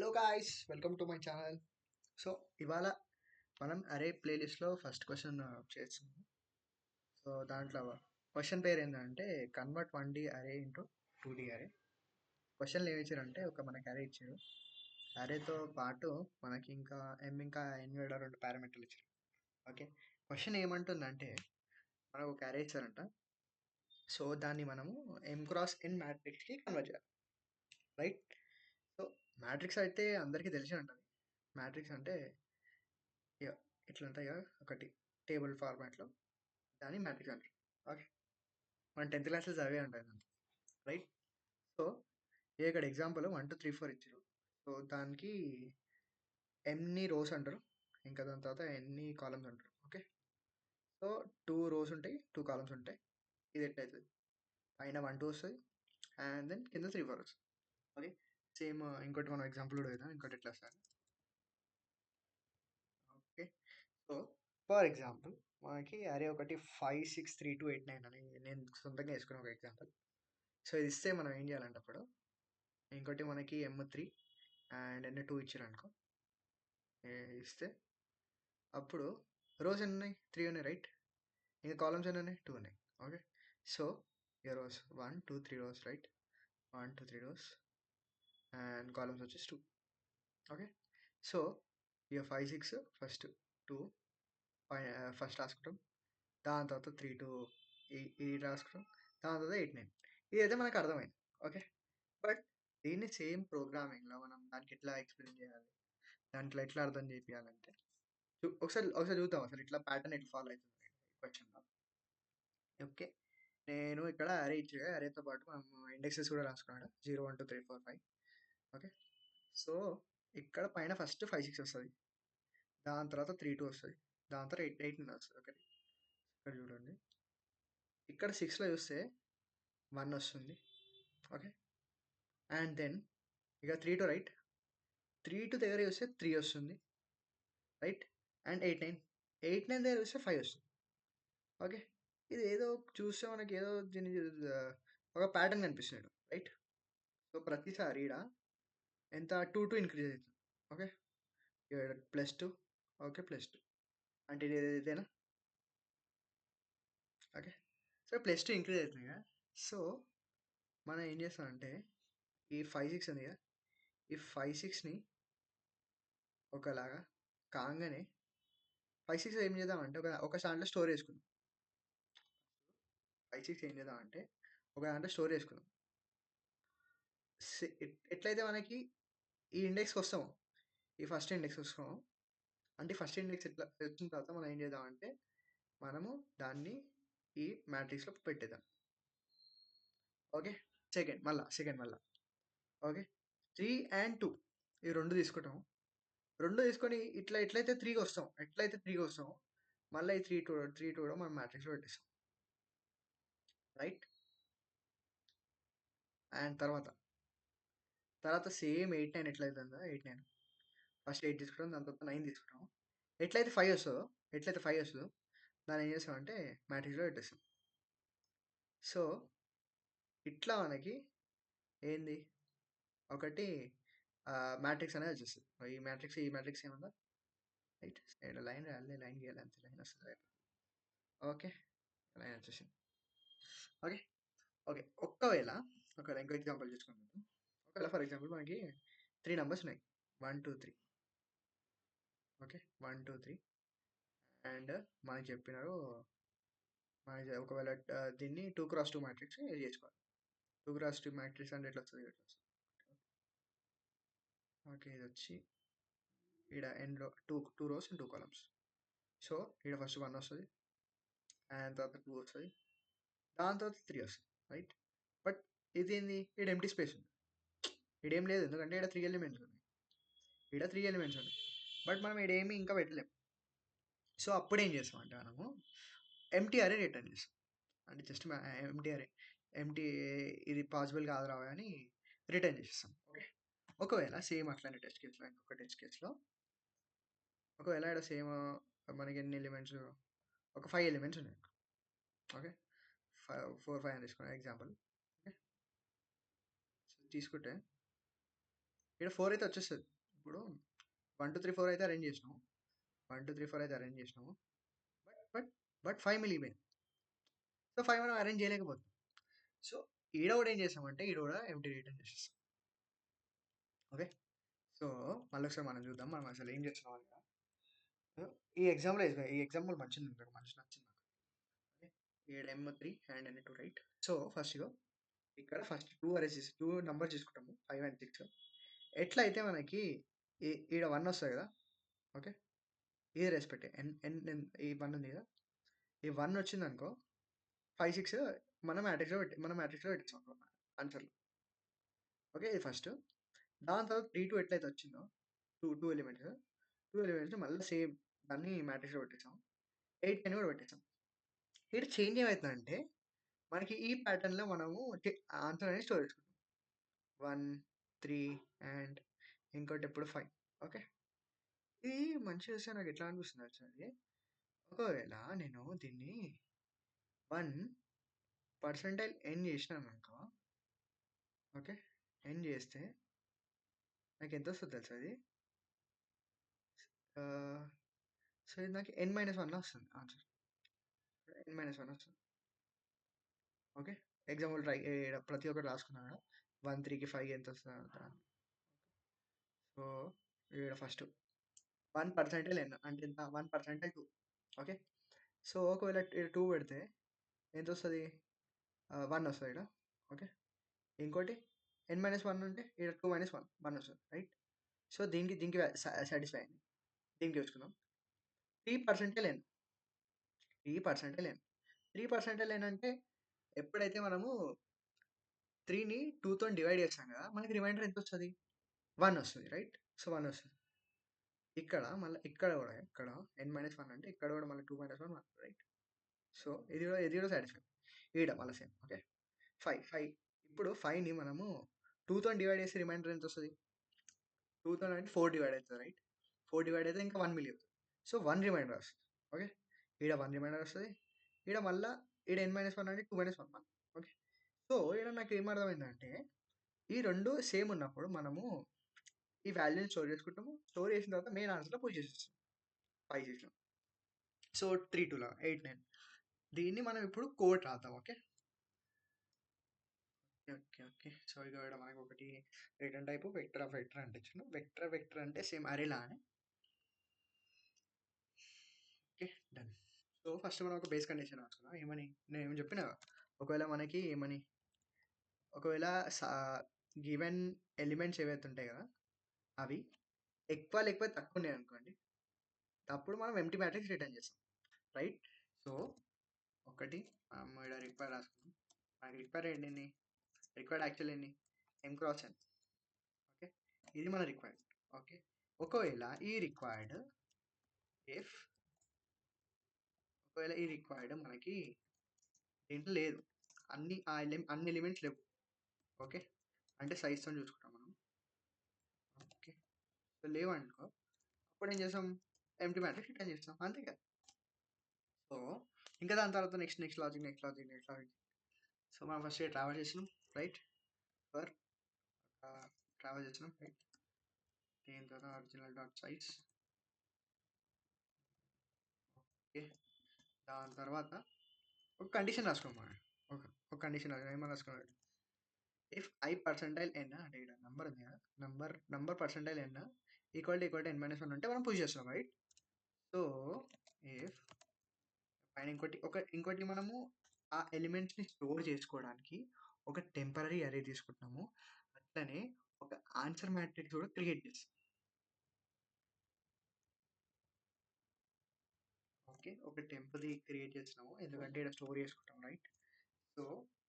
Hello guys, welcome to my channel. So ఇవాళ మనం అరే ప్లేలిస్ట్లో ఫస్ట్ క్వశ్చన్ చేస్తున్నాం. సో దాంట్లో క్వశ్చన్ పేరు ఏంటంటే కన్వర్ట్ 1D అరే ఇంటూ 2D అరే. క్వశ్చన్లు ఏమి ఇచ్చారంటే ఒక మనకి అరే ఇచ్చారు. అరేతో పాటు మనకి ఇంకా ఇంకా ఎన్ కూడా 2 పారామీటర్లు ఇచ్చారు. ఓకే, క్వశ్చన్ ఏమంటుందంటే మనకు ఒక అరే ఇచ్చారంట. సో దాన్ని మనము ఎం క్రాస్ ఎన్ మ్యాట్రిక్స్కి కన్వర్ట్ చేయాలి, రైట్? సో మ్యాట్రిక్స్ అయితే అందరికీ తెలిసి ఉంటుంది. మ్యాట్రిక్స్ అంటే ఇట్లా ఉంటాయి కదా, ఒకటి టేబుల్ ఫార్మాట్లో, దాన్ని మ్యాట్రిక్స్ అంటారు. ఓకే, మన 10th క్లాస్లో చదివే ఉంటుంది, రైట్? సో ఇక్కడ ఎగ్జాంపుల్ 1 2 3 4 ఇచ్చారు. సో దానికి ఎన్ని రోస్ అంటారు, ఇంకా దాని తర్వాత ఎన్ని కాలమ్స్ అంటారు. ఓకే, సో 2 రోస్ ఉంటాయి, 2 కాలమ్స్ ఉంటాయి. ఇది ఎట్లయితుంది, పైన 1 2 వస్తుంది అండ్ దెన్ కింద 3 4 వస్తుంది. ఓకే, సేమ్ ఇంకోటి మనం ఎగ్జాంపుల్ కూడా వేద్దాం, ఇంకోటి ఎట్లా వస్తుంది. ఓకే, సో ఫర్ ఎగ్జాంపుల్ మనకి అరే ఒకటి 5 6 3 2 8 9 అని నేను సొంతంగా వేసుకున్న ఒక ఎగ్జాంపుల్. సో ఇది ఇస్తే మనం ఏం చేయాలంటే అప్పుడు ఇంకోటి మనకి M3 అండ్ N2 ఇచ్చారు అనుకో, ఇస్తే అప్పుడు రోస్ ఎన్ని ఉన్నాయి, 3 ఉన్నాయి, రైట్? ఇంకా కాలమ్స్ ఎన్ని ఉన్నాయి, 2 ఉన్నాయి. ఓకే, సో ఇక rows 1 2 3 rows, right? 1 2 3 rows and columns వచ్చేసి 2. ఓకే, సో ఇక 5 6 ఫస్ట్ 2 ఫస్ట్ రాసుకుంటాం, దాని తర్వాత 3 2 ఇది రాసుకుంటాం, దాని తర్వాత 8 9. ఇదైతే మనకు అర్థమైంది. ఓకే, బట్ దీన్ని సేమ్ ప్రోగ్రామింగ్లో మనం దానికి ఎట్లా ఎక్స్ప్లెయిన్ చేయాలి, దాంట్లో ఎట్లా అర్థం చేయాలంటే ఒకసారి చూద్దాం అసలు ఇట్లా ప్యాటర్న్ ఎట్లా ఫాలో అవుతుంది క్వశ్చన్లో. ఓకే, నేను ఇక్కడ అరే ఇచ్చా, అరేతో పాటు మనం ఇండెక్సెస్ కూడా రాసుకున్నాడు, 0 1 2 3 4 5. ఓకే, సో ఇక్కడ పైన ఫస్ట్ 5 6 వస్తుంది, దాని తర్వాత 3 2 వస్తుంది, దాని తర్వాత 8 8 వస్తుంది. ఓకే, ఇక్కడ చూడండి, ఇక్కడ 6లో చూస్తే 1 వస్తుంది. ఓకే, అండ్ దెన్ ఇక 3 2, రైట్? 3 2 దగ్గర చూస్తే 3 వస్తుంది, రైట్? అండ్ 8 9 దగ్గర చూస్తే 5 వస్తుంది. ఓకే, ఇది ఏదో చూస్తే మనకి ఏదో దీని ఒక ప్యాటర్న్ కనిపిస్తున్నాడు, రైట్? సో ప్రతిసారి ఇక్కడ ఎంత 2 2 ఇంక్రీజ్ అవుతుంది. ఓకే, +2, ఓకే, +2 అంటే ఇది ఏదైనా. ఓకే, సో +2 ఇంక్రీజ్ అవుతుంది కదా. సో మనం ఏం చేస్తామంటే ఈ 5 6 ఉంది కదా, ఈ 5 6ని ఒకలాగా కాగానే 5 6 ఏం చేద్దామంటే ఒక దాంట్లో స్టోర్ చేసుకుందాం. 5 6 ఏం చేద్దామంటే ఒక దాంట్లో స్టోర్ చేసుకుందాం. ఎట్లయితే మనకి ఈ ఇండెక్స్కి వస్తాము, ఈ ఫస్ట్ ఇండెక్స్ వస్తాము అంటే ఫస్ట్ ఇండెక్స్ ఎట్లా వచ్చిన తర్వాత మనం ఏం చేద్దామంటే మనము దాన్ని ఈ మ్యాట్రిక్స్లో పెట్టేద్దాం. ఓకే, సెకండ్ మళ్ళా ఓకే, 3 and 2 ఈ రెండు తీసుకుంటాము. రెండు తీసుకొని ఎట్లయితే 3కి వస్తామో మళ్ళీ ఈ 3 2 కూడా మనం మ్యాట్రిక్స్లో పెట్టేస్తాం, రైట్? అండ్ తర్వాత సేమ్ 8 9 ఎట్లయితుందో 8 9 ఫస్ట్ 8 తీసుకుంటాం, దాని తర్వాత 9 తీసుకుంటాం. ఎట్లయితే 5 వస్తుందో దాన్ని ఏం చేస్తామంటే మ్యాట్రిక్స్లో పెట్టేస్తాం. సో ఇట్లా మనకి ఏంది ఒకటి మ్యాట్రిక్స్ అనేది వచ్చేస్తుంది. ఈ మ్యాట్రిక్స్ ఏముందా, రైట్? లైన్ రాయాలి, లైన్ గీయాలి, అంతే, లైన్ వస్తుంది. ఓకే, లైన్ వచ్చేసింది. ఓకే ఓకే ఒకవేళ ఇంకో ఎగ్జాంపుల్ చూసుకుంటాం. ఒకవేళ ఫర్ ఎగ్జాంపుల్ మనకి 3 నెంబర్స్ ఉన్నాయి, 1 2 3. ఓకే, 1 2 3 అండ్ మనకి చెప్పినారు ఒకవేళ దీన్ని 2 x 2 మ్యాట్రిక్స్ చేసుకోవాలి. 2 x 2 మ్యాట్రిక్స్ అంటే ఎట్లా వస్తుంది, ఓకే, ఇది వచ్చి ఇక్కడ ఎండ్లో 2 rows and 2 columns. సో ఇక్కడ ఫస్ట్ 1 వస్తుంది అండ్ తర్వాత 2 వస్తుంది, దాని తర్వాత 3 వస్తుంది, రైట్? బట్ ఇది ఏంది, ఇక్కడ ఎంటీ స్పేస్ ఉంది, ఇక్కడ ఏం లేదు, ఎందుకంటే ఇక్కడ 3 ఎలిమెంట్స్ ఉన్నాయి, బట్ మనం ఇక్కడ ఏమి ఇంకా పెట్టలేము. సో అప్పుడు ఏం చేస్తాం అంటే మనము ఎంటీ అరే రిటర్న్ చేస్తాం, అంటే జస్ట్ ఎంటీ ఇది పాసిబుల్ కాదు రావు అని రిటర్న్ చేసేస్తాం. ఓకే, ఒకవేళ సేమ్ అట్లానే ఇంకొక టెస్ట్ కేసులో ఒకవేళ ఇక్కడ సేమ్ మనకి ఎన్ని ఎలిమెంట్స్, ఒక 5 ఎలిమెంట్స్ ఉన్నాయి. ఓకే, 4 5 అని తీసుకున్నాం ఎగ్జాంపుల్. ఓకే, సో తీసుకుంటే ఇక్కడ 4 అయితే వచ్చేస్తుంది. ఇప్పుడు 1 2 3 4 అయితే అరేంజ్ చేసినాము. 1 2 3 4 అయితే అరేంజ్ చేసినాము. బట్ బట్ 5 మిగిలిపోయింది. సో 5 మనం అరేంజ్ చేయలేకపోతుంది. సో ఈడ కూడా ఏం చేస్తామంటే ఈడ కూడా ఎంటీ రిటర్న్ చేసేస్తాం. ఓకే, సో మళ్ళీ ఒకసారి మనం చూద్దాం మనం అసలు ఏం చేస్తున్నాం అని. ఈ ఎగ్జాంపుల్ ఈ ఎగ్జాంపుల్ మంచిది, నాకు మంచి నచ్చింది నాకు. ఓకే, ఈడ M3 and N2 right. So first ఇక్కడ ఫస్ట్ 2 అరేంజ్ చేసి 2 నెంబర్ తీసుకుంటాము 5 అండ్ 6. ఎట్లా అయితే మనకి ఈడ 1 వస్తుంది కదా. ఓకే, ఇది రెస్పెక్ట్ ఈ 1 ఉంది కదా, ఈ 1 వచ్చింది అనుకో 5 6 మన మ్యాట్రిక్స్లో పెట్టించాం ఆన్సర్లో. ఓకే, ఇది ఫస్ట్. దాని తర్వాత 3 2 ఎట్లయితే వచ్చిందో 2 ఎలిమెంట్స్ మళ్ళీ సేమ్ దాన్ని మ్యాట్రిక్స్లో పెట్టేసాం. 8 10 కూడా పెట్టేసాం. ఇక్కడ చేంజ్ ఏమవుతుందంటే మనకి ఈ ప్యాటర్న్లో మనము ఆన్సర్ అనేది స్టోర్ చేసుకుంటాం. 1 3 అండ్ ఇంకోటి ఎప్పుడు 5. ఓకే, ఇది మంచిగా వస్తే నాకు ఎట్లా అనిపిస్తుంది వచ్చేది, ఒకవేళ నేను దీన్ని 1% ఎన్ చేసినాను అనుకో. ఓకే, ఎన్ చేస్తే నాకు ఎంత వస్తుంది తెలుసు అది. సో ఇది నాకు N-1 వస్తుంది ఆన్సర్. N-1 వస్తుంది. ఓకే, ఎగ్జాంపుల్ ప్రతి ఒక్కటి రాసుకున్నాను కదా. 1 3కి 5 ఎంత వస్తుంది. సో ఇక్కడ ఫస్ట్ 1% ఎన్ అంటే ఎంత, 1% 2. ఓకే, సో ఒకవేళ 2 పెడితే ఎంత వస్తుంది, 1 వస్తుంది ఇక్కడ. ఓకే, ఇంకోటి N-1 ఉంటే ఇక్కడ 2 - 1 1 వస్తుంది రైట్. సో దీనికి సాటిస్ఫై అయింది. దీనికి వచ్చుకుందాం 3% ఎన్. 3% ఎన్ 3% ఎన్ అంటే ఎప్పుడైతే మనము 3ని 2తో డివైడ్ చేస్తాం కదా, మనకి రిమైండర్ ఎంత వస్తుంది, 1 వస్తుంది రైట్. సో 1 వస్తుంది. ఇక్కడ మళ్ళీ ఇక్కడ N-1 అంటే ఇక్కడ కూడా మళ్ళీ 2 - 1 1 రైట్. సో ఇది కూడా సాటిస్ఫై. ఈడ మళ్ళీ సేమ్. ఓకే, 5 ఇప్పుడు 5ని మనము 2తో డివైడ్ చేసి రిమైండర్ ఎంత వస్తుంది, 2తో అంటే 4 డివైడ్ అవుతుంది రైట్. 4 డివైడ్ అయితే ఇంకా 1 మిలియన్. సో 1 రిమైండర్ వస్తుంది. ఓకే, ఈడ 1 రిమైండర్ వస్తుంది. ఈడ మళ్ళీ ఈడ N-1 అంటే 2 - 1 1. ఓకే, సో ఈడ నాకు ఏమర్థమైందంటే ఈ రెండు సేమ్ ఉన్నప్పుడు మనము ఈ వాల్యూని స్టోర్ చేసుకుంటాము. స్టోర్ చేసిన తర్వాత మెయిన్ ఆన్సర్లో పుష్ చేసేస్తాం 5 6. సో 3 2 8 9. దీన్ని మనం ఇప్పుడు కోడ్ రాద్దాం. ఓకే ఓకే ఓకే సో ఇక్కడ మనకి ఒకటి return type vector of vector అంటే ఇచ్చిన వెక్టర్ అంటే సేమ్ అరేలానే. Okay done. సో ఫస్ట్ మనం ఒక బేస్ కండిషన్ రాసుకున్నాం. ఏమని నేను ఏమని చెప్పిన, ఒకవేళ మనకి ఒకవేళ గివెన్ ఎలిమెంట్స్ ఏవైతే ఉంటాయి కదా అవి ఎక్కువ తక్కువ ఉన్నాయి అనుకోండి, అప్పుడు మనం ఎంటీ మ్యాట్రిక్స్ రిటర్న్ చేస్తాం రైట్. సో ఒకటి ఇక్కడ రిక్వైర్ రాసుకున్నాం. మనకి రిక్వైర్ ఏంటి, రిక్వైర్డ్ యాక్చువల్ ఏంటి M×n. ఓకే, ఇది మన రిక్వైర్డ్. ఓకే, ఒకవేళ ఈ రిక్వైర్డ్ మనకి దీంట్లో లేదు, అన్ని ఎలిమెంట్స్ లేవు. ఓకే, అంటే సైజ్తో చూసుకుంటాం మనం. ఓకే, సో లేవనుకో అప్పుడు ఏం చేస్తాం, ఎంటీ మ్యాట్రిక్స్ రిటర్న్ చేస్తాం అంతే కదా. సో ఇంకా దాని తర్వాత నెక్స్ట్ లాజిక్. సో మనం ఫస్ట్ ట్రావెల్ చేసినాం రైట్. ట్రావెల్ చేసినాం రైట్. దీని తర్వాత ఒరిజినల్ డాట్ సైజ్. ఓకే, దాని తర్వాత ఒక కండిషన్ రాసుకోమని, ఒక కండిషన్ ఏమని రాసుకోవాలి, ఇఫ్ I% n అంటే ఇక్కడ నెంబర్ ఉంది కదా, number percentile n equal to N-1 ఉంటే మనం పుష్ చేస్తాం రైట్. సో ఇఫ్ పైన ఇంకోటి మనము ఆ ఎలిమెంట్స్ని స్టోర్ చేసుకోవడానికి ఒక టెంపరీ అరే తీసుకుంటున్నాము. అట్లనే ఒక ఆన్సర్ మ్యాట్రిక్స్ కూడా క్రియేట్ చేస్తాం. ఓకే, ఒక టెంపరీ క్రియేట్ చేస్తున్నాము ఎందుకంటే ఇక్కడ స్టోర్ చేసుకుంటాం రైట్. సో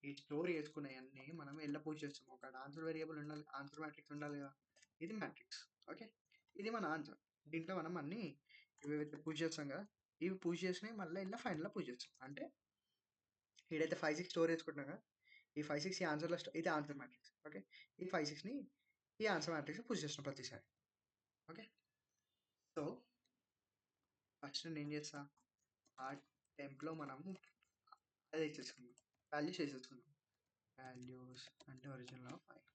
ఈ స్టోర్ చేసుకునేవన్నీ మనం ఎలా పుష్ చేస్తాము, ఒక ఆన్సర్ వేరియబుల్ ఉండాలి, ఆన్సర్ మ్యాట్రిక్స్ ఉండాలి కదా, ఇది మ్యాట్రిక్స్. ఓకే, ఇది మన ఆన్సర్. దీంట్లో మనం అన్ని ఇవైతే పుష్ చేస్తాం కదా, ఇవి పుష్ చేసినాయి మళ్ళీ ఇలా ఫైనల్లో పుష్ చేస్తాం. అంటే ఇదైతే 5 6 స్టోర్ చేసుకుంటున్నాం కదా, ఈ 5 6 ఈ ఆన్సర్లో ఇది ఆన్సర్ మ్యాట్రిక్స్. ఓకే, ఈ 5 6ని ఈ ఆన్సర్ మ్యాట్రిక్స్ పుష్ చేస్తాం ప్రతిసారి. ఓకే, సో ఫస్ట్ నేను ఏం చేస్తా, ఆ టెంప్లో మనము అది ఇచ్చేసుకుందాం, వాల్యూస్ వేసేసుకుందాం. వాల్యూస్ అంటే original of 5.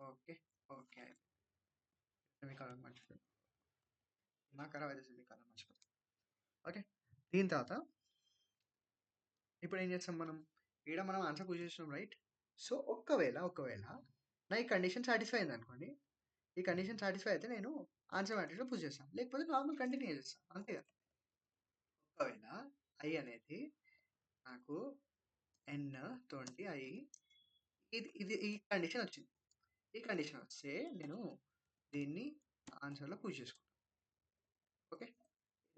Okay okay semicolon మర్చిపోయాను. నా ఖరాబ్ అయితే సెమికాలన్ మర్చిపోయాను. ఓకే, దీని తర్వాత ఇప్పుడు ఏం చేస్తాం మనం? ఈడ మనం ఆన్సర్ పూజ చేసినాం, రైట్? సో ఒకవేళ నా ఈ కండిషన్ సాటిస్ఫై అయింది అనుకోండి, ఈ కండిషన్ సాటిస్ఫై అయితే నేను ఆన్సర్ మ్యాట్రిక్స్లో పూజ చేస్తాను, లేకపోతే నార్మల్ కంటిన్యూ చేస్తాను, అంతే కదా. ఒకవేళ ఐ అనేది నాకు n20 ఐ, ఇది ఈ కండిషన్ వచ్చింది. ఈ కండిషన్ వస్తే నేను దీన్ని ఆన్సర్లో పూజ చేసుకుంటాను. ఓకే,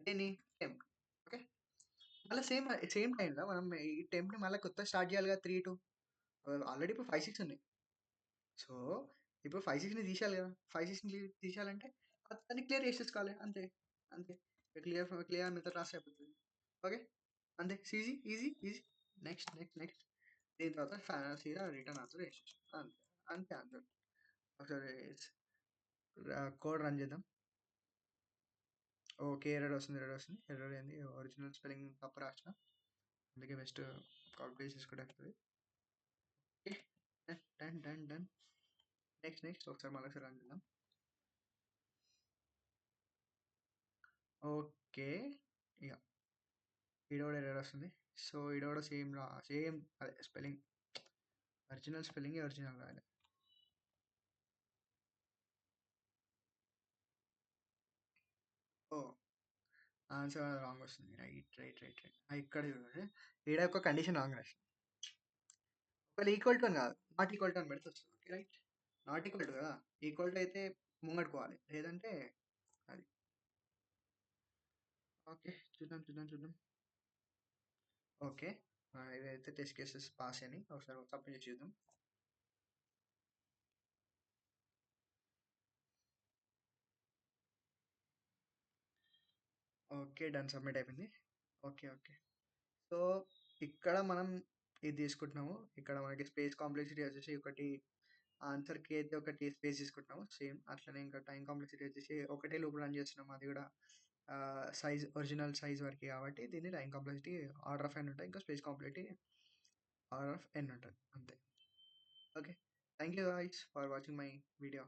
దీన్ని టెంప్. ఓకే, మళ్ళీ సేమ్ టైంలో మనం ఈ టెంప్ని మళ్ళీ కొత్త స్టార్ట్ చేయాలి కదా, 3 2. ఆల్రెడీ ఇప్పుడు 5 6 ఉన్నాయి. సో ఇప్పుడు 5 6ని తీసేయాలి కదా. 5 6ని తీసేయాలంటే దాన్ని క్లియర్ చేసేసుకోవాలి, అంతే. అంతే, క్లియర్ మెథడ్ రాస్తే అయిపోతుంది. ఓకే, అంతే, ఈజీ ఈజీ ఈజీ. నెక్స్ట్ దీని తర్వాత సీదా రిటర్న్ ఆన్సర్ వేసేసి అంతే. అంతే ఆన్సర్. ఒకసారి కోడ్ రన్ చేద్దాం. ఓకే, ఎర్రర్ వస్తుంది. ఎర్రర్ ఏంది? ఒరిజినల్ స్పెల్లింగ్ తప్పు రాసిన, అందుకే బెస్ట్ కాపీ పేస్ట్ చేసుకుంటే వస్తుంది. Okay, done. నెక్స్ట్ ఒకసారి మళ్ళీ రన్ చేద్దాం. ఓకే, ఇక ఈడ కూడా ఎర్రర్ వస్తుంది. సో ఈడ కూడా సేమ్ అదే స్పెల్లింగ్, ఒరిజినల్ స్పెల్లింగ్ ఒరిజినల్ రాయాలి. ఓ, ఆన్సర్ రాంగ్ వస్తుంది. రైట్. ఇక్కడ చూడండి, ఈడ ఒక కండిషన్ రాంగ్ రాసింది. ఒకవేళ ఈక్వల్ టు అని కాదు, నాట్ ఈక్వల్ టు అని పెడితే వస్తుంది. Okay, right. Not equal to కదా, ఈక్వల్ టు అయితే ముంగడుకోవాలి, లేదంటే అది. ఓకే, చూద్దాం. ఓకే, ఇవైతే టెస్ట్ కేసెస్ పాస్ అని ఒకసారి సబ్మిట్ చూద్దాం. ఓకే, డన్, సబ్మిట్ అయిపోయింది. ఓకే. సో ఇక్కడ మనం ఇది తీసుకుంటున్నాము. ఇక్కడ మనకి స్పేస్ కాంప్లెక్సిటీ వచ్చేసి ఒకటి, ఆన్సర్కి అయితే ఒకటి స్పేస్ తీసుకుంటున్నాము. సేమ్ అట్లనే ఇంకా టైం కాంప్లెక్సిటీ వచ్చేసి ఒకటే లూప్ రన్ చేస్తున్నాము, అది కూడా ఒరిజినల్ సైజ్ వరకు. కాబట్టి దీన్ని time complexity order of n ఉంటుంది, ఇంకా space complexity order of n ఉంటుంది, అంతే. Okay, thank you guys for watching my video.